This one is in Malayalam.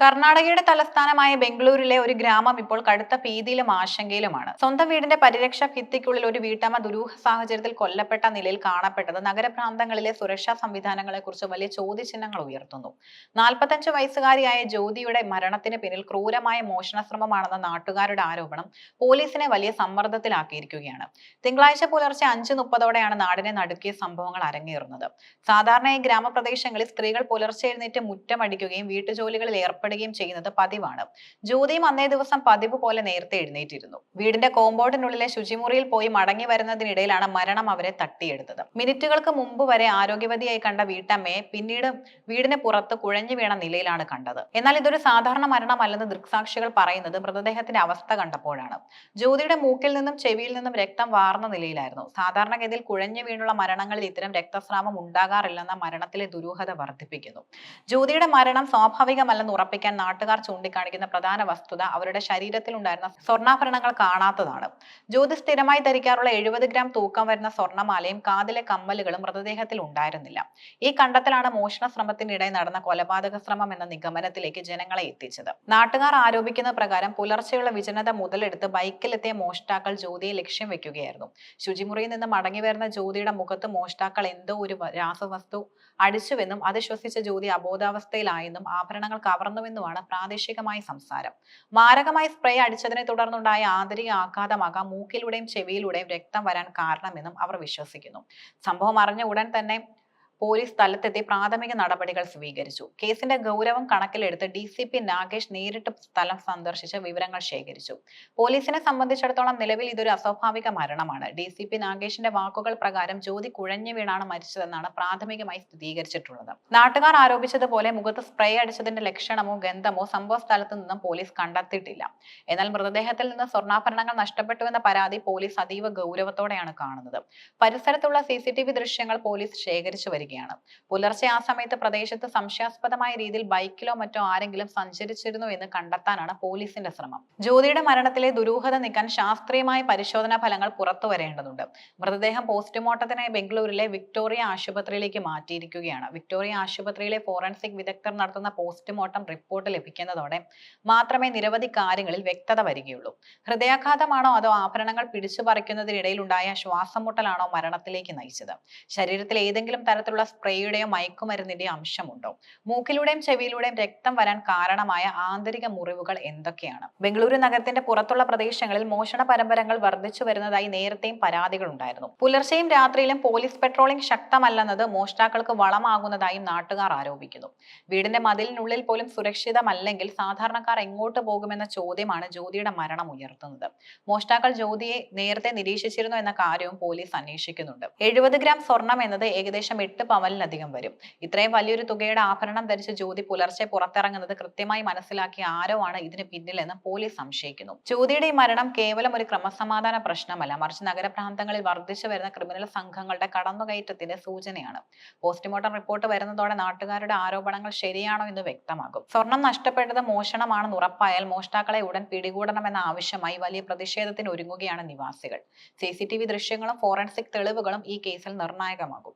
കർണാടകയുടെ തലസ്ഥാനമായ ബംഗളൂരുവിലെ ഒരു ഗ്രാമം ഇപ്പോൾ കടുത്ത ഭീതിയിലും ആശങ്കയിലുമാണ്. സ്വന്തം വീടിന്റെ പരിരക്ഷാ ഭിത്തിക്കുള്ളിൽ ഒരു വീട്ടമ്മ ദുരൂഹ സാഹചര്യത്തിൽ കൊല്ലപ്പെട്ട നിലയിൽ കാണപ്പെട്ടത് നഗരപ്രാന്തങ്ങളിലെ സുരക്ഷാ സംവിധാനങ്ങളെ കുറിച്ച് വലിയ ചോദ്യചിഹ്നങ്ങൾ ഉയർത്തുന്നു. 45 വയസ്സുകാരിയായ ജ്യോതിയുടെ മരണത്തിന് പിന്നിൽ ക്രൂരമായ മോഷണശ്രമമാണെന്ന നാട്ടുകാരുടെ ആരോപണം പോലീസിനെ വലിയ സമ്മർദ്ദത്തിലാക്കിയിരിക്കുകയാണ്. തിങ്കളാഴ്ച പുലർച്ചെ 5:30ഓടെയാണ് നാടിനെ നടുക്കിയ സംഭവങ്ങൾ അരങ്ങേറുന്നത്. സാധാരണയായി ഗ്രാമപ്രദേശങ്ങളിൽ സ്ത്രീകൾ പുലർച്ചെ എഴുന്നേറ്റ് മുറ്റമടിക്കുകയും വീട്ടുജോലികളിൽ ഏർപ്പെടുകയും ചെയ്യുന്നത് പതിവാണ്. ജ്യോതിയും അന്നേ ദിവസം പതിവ് പോലെ നേരത്തെ എഴുന്നേറ്റിരുന്നു. വീടിന്റെ കോമ്പൗണ്ടിനുള്ളിലെ ശുചിമുറിയിൽ പോയി മടങ്ങി വരുന്നതിനിടയിലാണ് മരണം അവരെ തട്ടിയെടുത്തത്. മിനിറ്റുകൾക്ക് മുമ്പ് വരെ ആരോഗ്യവതിയായി കണ്ട വീട്ടമ്മയെ പിന്നീട് വീടിന് പുറത്ത് കുഴഞ്ഞു വീണ നിലയിലാണ് കണ്ടത്. എന്നാൽ ഇതൊരു സാധാരണ മരണമല്ലെന്ന് ദൃക്സാക്ഷികൾ പറയുന്നത് മൃതദേഹത്തിന്റെ അവസ്ഥ കണ്ടപ്പോഴാണ്. ജ്യോതിയുടെ മൂക്കിൽ നിന്നും ചെവിയിൽ നിന്നും രക്തം വാർന്ന നിലയിലായിരുന്നു. സാധാരണഗതിയിൽ കുഴഞ്ഞു വീണുള്ള മരണങ്ങളിൽ ഇത്തരം രക്തസ്രാവം ഉണ്ടാകാറില്ലെന്ന മരണത്തിലെ ദുരൂഹത വർദ്ധിപ്പിക്കുന്നു. ജ്യോതിയുടെ മരണം സ്വാഭാവികമല്ലെന്ന് ഉറപ്പിക്കാൻ നാട്ടുകാർ ചൂണ്ടിക്കാണിക്കുന്ന പ്രധാന വസ്തുത അവരുടെ ശരീരത്തിൽ ഉണ്ടായിരുന്ന സ്വർണ്ണാഭരണങ്ങൾ കാണാത്തതാണ്. ജ്യോതി സ്ഥിരമായി ധരിക്കാറുള്ള 70 ഗ്രാം തൂക്കം വരുന്ന സ്വർണ്ണമാലയും കാതിലെ കമ്മലുകളും മൃതദേഹത്തിൽ ഉണ്ടായിരുന്നില്ല. ഈ കണ്ടെത്തലാണ് മോഷണ ശ്രമത്തിനിടെ നടന്ന കൊലപാതക ശ്രമം എന്ന നിഗമനത്തിലേക്ക് ജനങ്ങളെ എത്തിച്ചത്. നാട്ടുകാർ ആരോപിക്കുന്ന പ്രകാരം പുലർച്ചെയുള്ള വിജനത മുതലെടുത്ത് ബൈക്കിലെത്തിയ മോഷ്ടാക്കൾ ജ്യോതിയെ ലക്ഷ്യം വെക്കുകയായിരുന്നു. ശുചിമുറിയിൽ നിന്ന് മടങ്ങി വരുന്ന ജ്യോതിയുടെ മുഖത്ത് മോഷ്ടാക്കൾ എന്തോ ഒരു രാസവസ്തു അടിച്ചുവെന്നും അത് ശ്വസിച്ച ജ്യോതി അബോധാവസ്ഥയിലായെന്നും ആഭരണങ്ങൾ കവർന്നുവെന്നുമാണ് പ്രാദേശികമായ സംസാരം. മാരകമായി സ്പ്രേ അടിച്ചതിനെ തുടർന്നുണ്ടായ ആന്തരിക ആഘാതമാകാം മൂക്കിലൂടെയും ചെവിയിലൂടെയും രക്തം വരാൻ കാരണമെന്നും അവർ വിശ്വസിക്കുന്നു. സംഭവം അറിഞ്ഞ ഉടൻ തന്നെ പോലീസ് സ്ഥലത്തെത്തി പ്രാഥമിക നടപടികൾ സ്വീകരിച്ചു. കേസിന്റെ ഗൗരവം കണക്കിലെടുത്ത് DCP നാഗേഷ് നേരിട്ട് സ്ഥലം സന്ദർശിച്ച് വിവരങ്ങൾ ശേഖരിച്ചു. പോലീസിനെ സംബന്ധിച്ചിടത്തോളം നിലവിൽ ഇതൊരു അസ്വാഭാവിക മരണമാണ്. DCP നാഗേഷിന്റെ വാക്കുകൾ പ്രകാരം ജ്യോതി കുഴഞ്ഞു വീണാണ് മരിച്ചതെന്നാണ് പ്രാഥമികമായി സ്ഥിരീകരിച്ചിട്ടുള്ളത്. നാട്ടുകാർ ആരോപിച്ചതുപോലെ മുഖത്ത് സ്പ്രേ അടിച്ചതിന്റെ ലക്ഷണമോ ഗന്ധമോ സംഭവ സ്ഥലത്ത് നിന്നും പോലീസ് കണ്ടെത്തിയിട്ടില്ല. എന്നാൽ മൃതദേഹത്തിൽ നിന്ന് സ്വർണ്ണാഭരണങ്ങൾ നഷ്ടപ്പെട്ടുവെന്ന പരാതി പോലീസ് അതീവ ഗൗരവത്തോടെയാണ് കാണുന്നത്. പരിസരത്തുള്ള CCTV ദൃശ്യങ്ങൾ പോലീസ് ശേഖരിച്ചു വരികയാണ്. പുലർച്ചെ ആ സമയത്ത് പ്രദേശത്ത് സംശയാസ്പദമായ രീതിയിൽ ബൈക്കിലോ മറ്റോ ആരെങ്കിലും സഞ്ചരിച്ചിരുന്നു എന്ന് കണ്ടെത്താനാണ് പോലീസിന്റെ ശ്രമം. ജ്യോതിയുടെ മരണത്തിലെ ദുരൂഹത നീക്കാൻ ശാസ്ത്രീയമായ പരിശോധനാ ഫലങ്ങൾ പുറത്തു വരേണ്ടതുണ്ട്. മൃതദേഹം പോസ്റ്റ്മോർട്ടത്തിനായി ബംഗളൂരുവിലെ വിക്ടോറിയ ആശുപത്രിയിലേക്ക് മാറ്റിയിരിക്കുകയാണ്. വിക്ടോറിയ ആശുപത്രിയിലെ ഫോറൻസിക് വിദഗ്ധർ നടത്തുന്ന പോസ്റ്റ്മോർട്ടം റിപ്പോർട്ട് ലഭിക്കുന്നതോടെ മാത്രമേ നിരവധി കാര്യങ്ങളിൽ വ്യക്തത വരികയുള്ളൂ. ഹൃദയാഘാതമാണോ അതോ ആഭരണങ്ങൾ പിടിച്ചു പറിക്കുന്നതിനിടയിൽ ഉണ്ടായ ശ്വാസം മുട്ടലാണോ മരണത്തിലേക്ക് നയിച്ചത്? ശരീരത്തിൽ ഏതെങ്കിലും തരത്തിലുള്ള സ്പ്രേയുടെയോ മയക്കുമരുന്നിന്റെയോ അംശമുണ്ടോ? മൂക്കിലൂടെയും ചെവിയിലൂടെയും രക്തം വരാൻ കാരണമായ ആന്തരിക മുറിവുകൾ എന്തൊക്കെയാണ്? ബംഗളൂരു നഗരത്തിന്റെ പുറത്തുള്ള പ്രദേശങ്ങളിൽ മോഷണ പരമ്പരകൾ വർദ്ധിച്ചു വരുന്നതായി നേരത്തെയും പരാതികൾ ഉണ്ടായിരുന്നു. പുലർച്ചെയും രാത്രിയിലും പോലീസ് പെട്രോളിംഗ് ശക്തമല്ലെന്നത് മോഷ്ടാക്കൾക്ക് വളമാകുന്നതായും നാട്ടുകാർ ആരോപിക്കുന്നു. വീടിന്റെ മതിലിനുള്ളിൽ പോലും സുരക്ഷിതമല്ലെങ്കിൽ സാധാരണക്കാർ എങ്ങോട്ട് പോകുമെന്ന ചോദ്യമാണ് ജ്യോതിയുടെ മരണം ഉയർത്തുന്നത്. മോഷ്ടാക്കൾ ജ്യോതിയെ നേരത്തെ നിരീക്ഷിച്ചിരുന്നു എന്ന കാര്യവും പോലീസ് അന്വേഷിക്കുന്നുണ്ട്. 70 ഗ്രാം സ്വർണം എന്നത് ഏകദേശം 8 പവനിലധികം വരും. ഇത്രയും വലിയൊരു തുകയുടെ ആഭരണം ധരിച്ച് ജ്യോതി പുലർച്ചെ പുറത്തിറങ്ങുന്നത് കൃത്യമായി മനസ്സിലാക്കിയ ആരോ ആണ് ഇതിന് പിന്നിലെന്ന് പോലീസ് സംശയിക്കുന്നു. ജ്യോതിയുടെ ഈ മരണം കേവലം ഒരു ക്രമസമാധാന പ്രശ്നമല്ല, മറിച്ച് നഗരപ്രാന്തങ്ങളിൽ വർദ്ധിച്ചു വരുന്ന ക്രിമിനൽ സംഘങ്ങളുടെ കടന്നുകയറ്റത്തിന്റെ സൂചനയാണ്. പോസ്റ്റ്മോർട്ടം റിപ്പോർട്ട് വരുന്നതോടെ നാട്ടുകാരുടെ ആരോപണങ്ങൾ ശരിയാണോ എന്ന് വ്യക്തമാകും. സ്വർണം നഷ്ടപ്പെട്ടത് മോഷണമാണെന്ന് ഉറപ്പായാൽ മോഷ്ടാക്കളെ ഉടൻ പിടികൂടണമെന്ന ആവശ്യമായി വലിയ പ്രതിഷേധത്തിന് ഒരുങ്ങുകയാണ് നിവാസികൾ. CCTV ദൃശ്യങ്ങളും ഫോറൻസിക് തെളിവുകളും ഈ കേസിൽ നിർണായകമാകും.